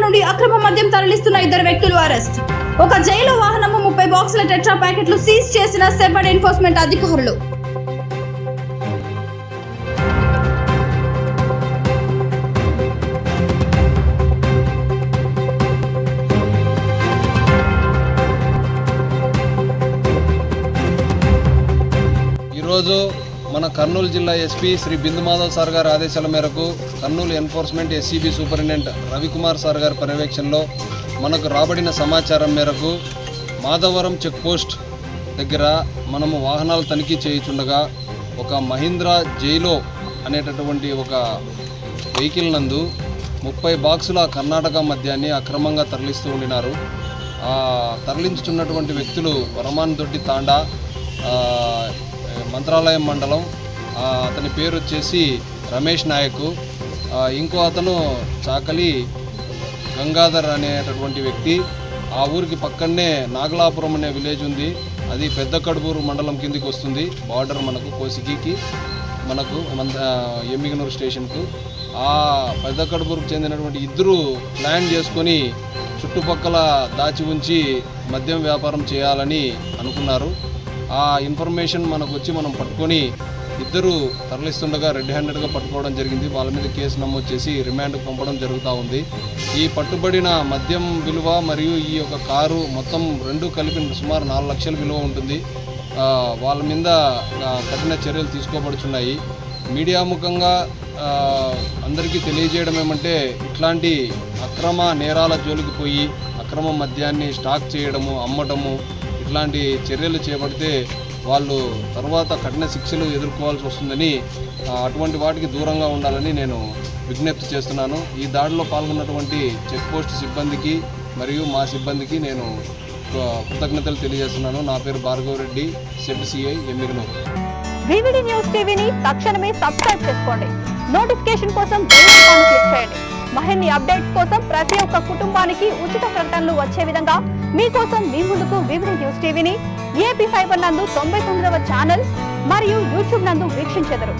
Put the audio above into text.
నుండి అక్రమ మద్యం తరలిస్తున్న 2 వ్యక్తులు అరెస్ట్. ఒక జైలు వాహనము 30 బాక్సుల టెట్రా ప్యాకెట్లు సీజ్ చేసిన సెబడ్ ఎన్ఫోర్స్మెంట్ అధికారులు. ఈరోజు మన కర్నూలు జిల్లా ఎస్పీ శ్రీ బిందు మాధవ్ సార్ గారి ఆదేశాల మేరకు Kurnool enforcement SCB superintendent Ravikumar sir గారి పర్యవేక్షణలో మనకు రాబడిన సమాచారం మేరకు మాధవరం చెక్ పోస్ట్ దగ్గర మనము వాహనాలు తనిఖీ చేయుచుండగా ఒక మహీంద్రా జైలో అనేటటువంటి ఒక వెహికల్ నందు 30 బాక్సుల కర్ణాటక మద్యాన్ని అక్రమంగా తరలిస్తూ ఉండినారు. తరలించుతున్నటువంటి వ్యక్తులు వరమాన్ దొడ్డి తాండా మంత్రాలయం మండలం, అతని పేరు వచ్చేసి రమేష్ నాయక్. ఇంకో అతను చాకలి గంగాధర్ అనేటటువంటి వ్యక్తి. ఆ ఊరికి పక్కనే నాగలాపురం అనే విలేజ్ ఉంది, అది పెద్ద కడుపూరు మండలం కిందికి వస్తుంది. బార్డర్ మనకు కోసిగికి మనకు ఎమ్మిగనూరు స్టేషన్కు. ఆ పెద్ద కడుపూరుకు చెందినటువంటి ఇద్దరు ప్లాన్ చేసుకొని చుట్టుపక్కల దాచి ఉంచి మద్యం వ్యాపారం చేయాలని అనుకున్నారు. ఆ ఇన్ఫర్మేషన్ మనకు వచ్చి మనం పట్టుకొని ఇద్దరు తరలిస్తుండగా రెడ్ హ్యాండెడ్గా పట్టుకోవడం జరిగింది. వాళ్ళ మీద కేసు నమోదు చేసి రిమాండ్కు పంపడం జరుగుతూ ఉంది. ఈ పట్టుబడిన మద్యం విలువ మరియు ఈ యొక్క కారు మొత్తం రెండు కలిపి సుమారు 4 లక్షల విలువ ఉంటుంది. వాళ్ళ మీద కఠిన చర్యలు తీసుకోబడుచున్నాయి. మీడియా ముఖంగా అందరికీ తెలియజేయడం ఏమంటే, ఇట్లాంటి అక్రమ నేరాల జోలికి పోయి అక్రమ మద్యాన్ని స్టాక్ చేయడము, అమ్మటము, ఇట్లాంటి చర్యలు చేపడితే వాళ్ళు తర్వాత కఠిన శిక్షలు ఎదుర్కోవాల్సి వస్తుందని, అటువంటి వాటికి దూరంగా ఉండాలని నేను విజ్ఞప్తి చేస్తున్నాను. ఈ దాడిలో పాల్గొన్నటువంటి చెక్ పోస్ట్ సిబ్బందికి మరియు మా సిబ్బందికి నేను కృతజ్ఞతలు తెలియజేస్తున్నాను. నా పేరు భార్గవ్ రెడ్డి, సెడ్ సిఐ, ఎమ్మిగనూరు. వివిడి న్యూస్ టీవీని తక్షణమే సబ్స్క్రైబ్ చేసుకోండి. నోటిఫికేషన్ కోసం బెల్ ఐకాన్ క్లిక్ చేయండి. మరిన్ని అప్డేట్స్ కోసం ప్రతి ఒక్క కుటుంబానికి ఉచిత ప్రకటనలు వచ్చే విధంగా మీకోసం మీ ముందుకు వివిడి న్యూస్ టీవీని ఏపీ ఫైబర్ నందు 99వ ఛానల్ మరియు యూట్యూబ్ నందు వీక్షించెదరు.